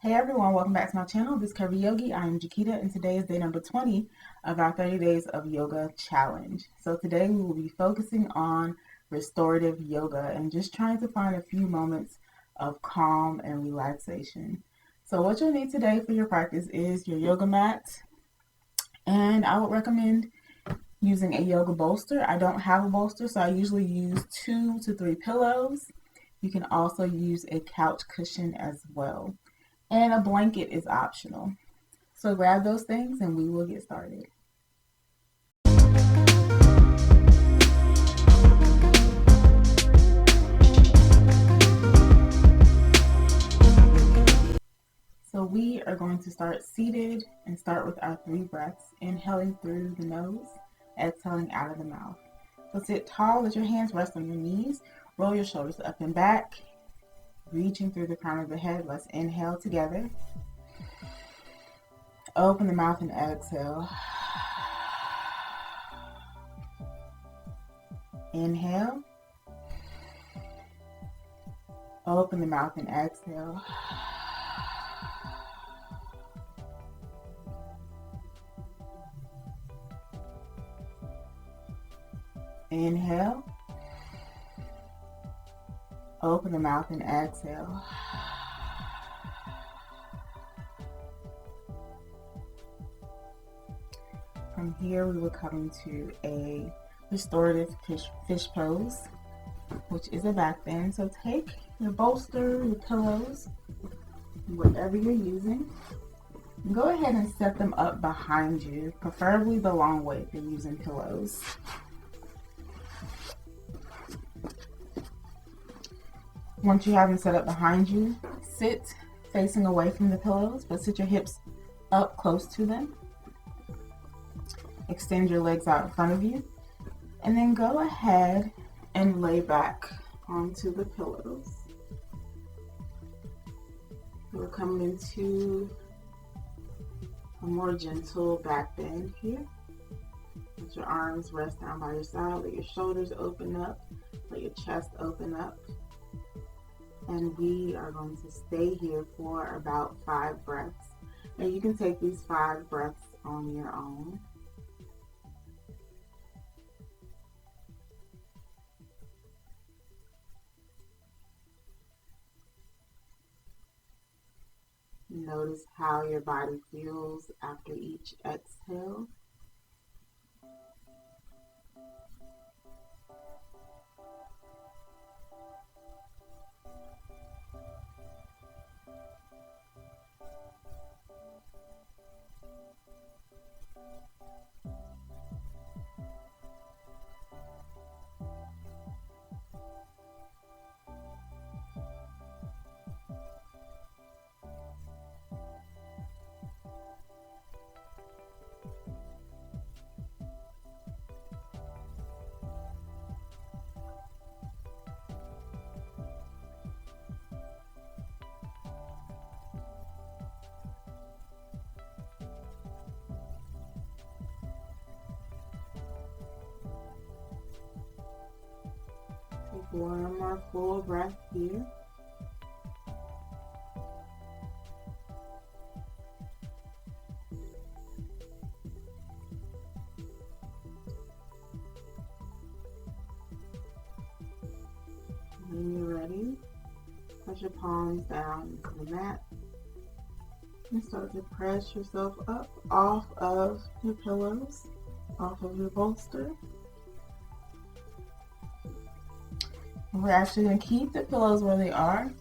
Hey everyone, welcome back to my channel, This Curvi Yogi. I am Jakita, and today is day number 20 of our 30 Days of Yoga Challenge. So today we will be focusing on restorative yoga and just trying to find a few moments of calm and relaxation. So what you'll need today for your practice is your yoga mat, and I would recommend using a yoga bolster. I don't have a bolster, so I usually use 2 to 3 pillows. You can also use a couch cushion as well. And a blanket is optional. So grab those things and we will get started. So we are going to start seated and start with our 3 breaths, inhaling through the nose, exhaling out of the mouth. So sit tall, let your hands rest on your knees, roll your shoulders up and back, reaching through the crown of the head. Let's inhale together. Open the mouth and exhale. Inhale. Open the mouth and exhale. Inhale. Open the mouth and exhale. From here, we will come into a restorative fish pose, which is a back bend. So take your bolster, your pillows, whatever you're using, and go ahead and set them up behind you, preferably the long way if you're using pillows. Once you have them set up behind you, sit facing away from the pillows, but sit your hips up close to them. Extend your legs out in front of you, and then go ahead and lay back onto the pillows. We're coming into a more gentle back bend here. Let your arms rest down by your side, let your shoulders open up, let your chest open up. And we are going to stay here for about 5 breaths. And you can take these 5 breaths on your own. Notice how your body feels after each exhale. Take one more full breath here. When you're ready, put your palms down into the mat and start to press yourself up off of your pillows, off of your bolster. And we're actually going to keep the pillows where they are.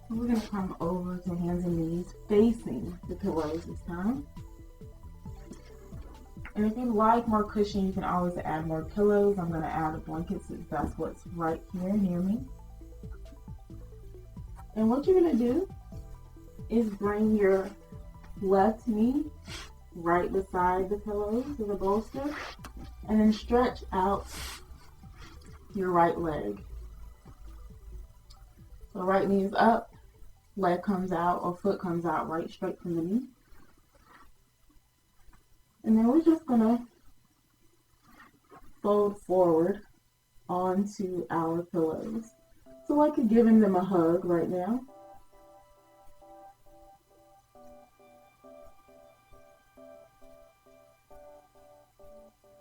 And we're going to come over to hands and knees facing the pillows this time. And if you like more cushion, you can always add more pillows. I'm going to add a blanket since that's what's right here near me. And what you're going to do is bring your left knee right beside the pillows of the bolster, and then stretch out your right leg. So right knee is up, leg comes out, or foot comes out right straight from the knee. And then we're just gonna fold forward onto our pillows. So like you're giving them a hug right now.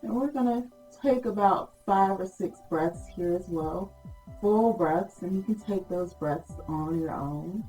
And we're going to take about 5 or 6 breaths here as well. Full breaths, and you can take those breaths on your own.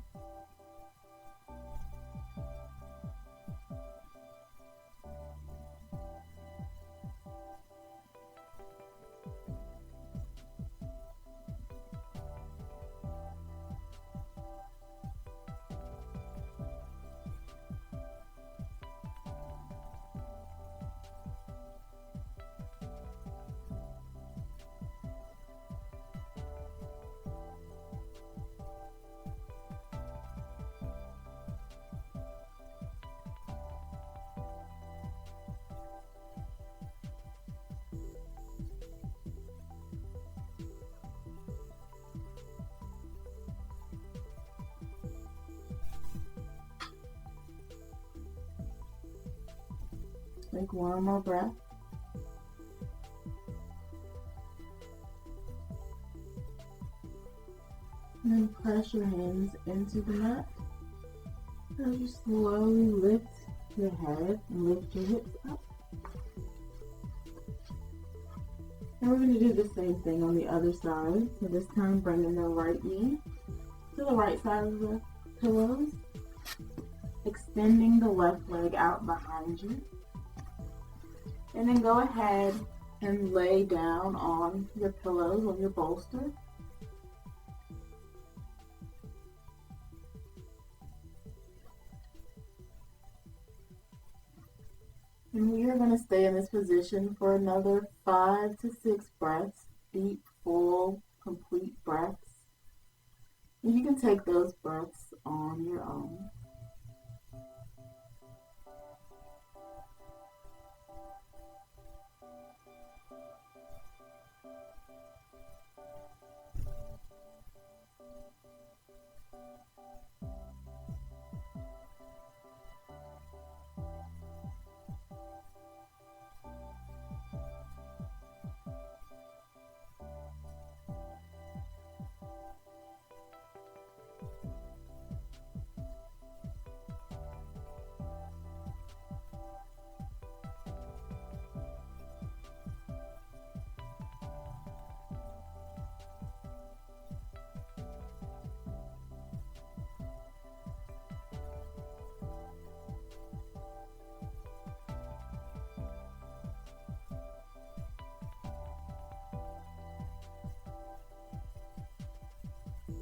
Take one more breath. And then press your hands into the mat. As you slowly lift your head and lift your hips up. And we're going to do the same thing on the other side. So this time bringing the right knee to the right side of the pillows. Extending the left leg out behind you. And then go ahead and lay down on your pillows, on your bolster. And we are going to stay in this position for another 5 to 6 breaths, deep, full, complete breaths. And you can take those breaths on your own.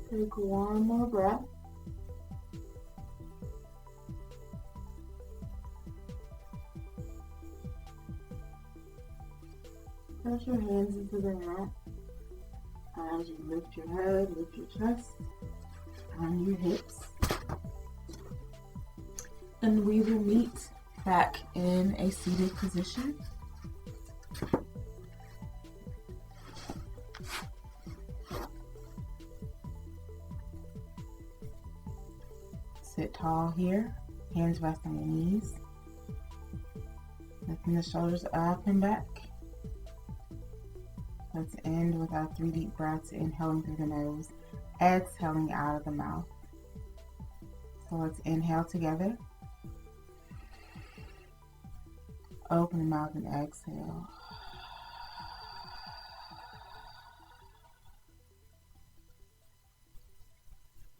Take one more breath. Press your hands into the mat as you lift your head, lift your chest, and your hips. And we will meet back in a seated position. Sit tall here, hands rest on your knees. Lifting the shoulders up and back. Let's end with our 3 deep breaths, inhaling through the nose, exhaling out of the mouth. So let's inhale together. Open the mouth and exhale.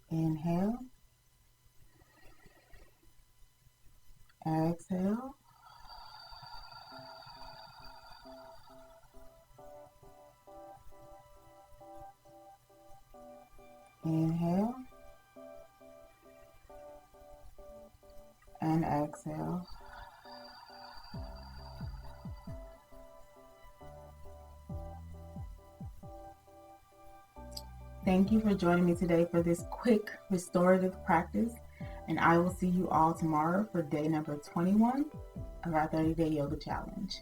Inhale. Exhale. Inhale. And exhale. Thank you for joining me today for this quick restorative practice, and I will see you all tomorrow for day number 21 of our 30-day yoga challenge.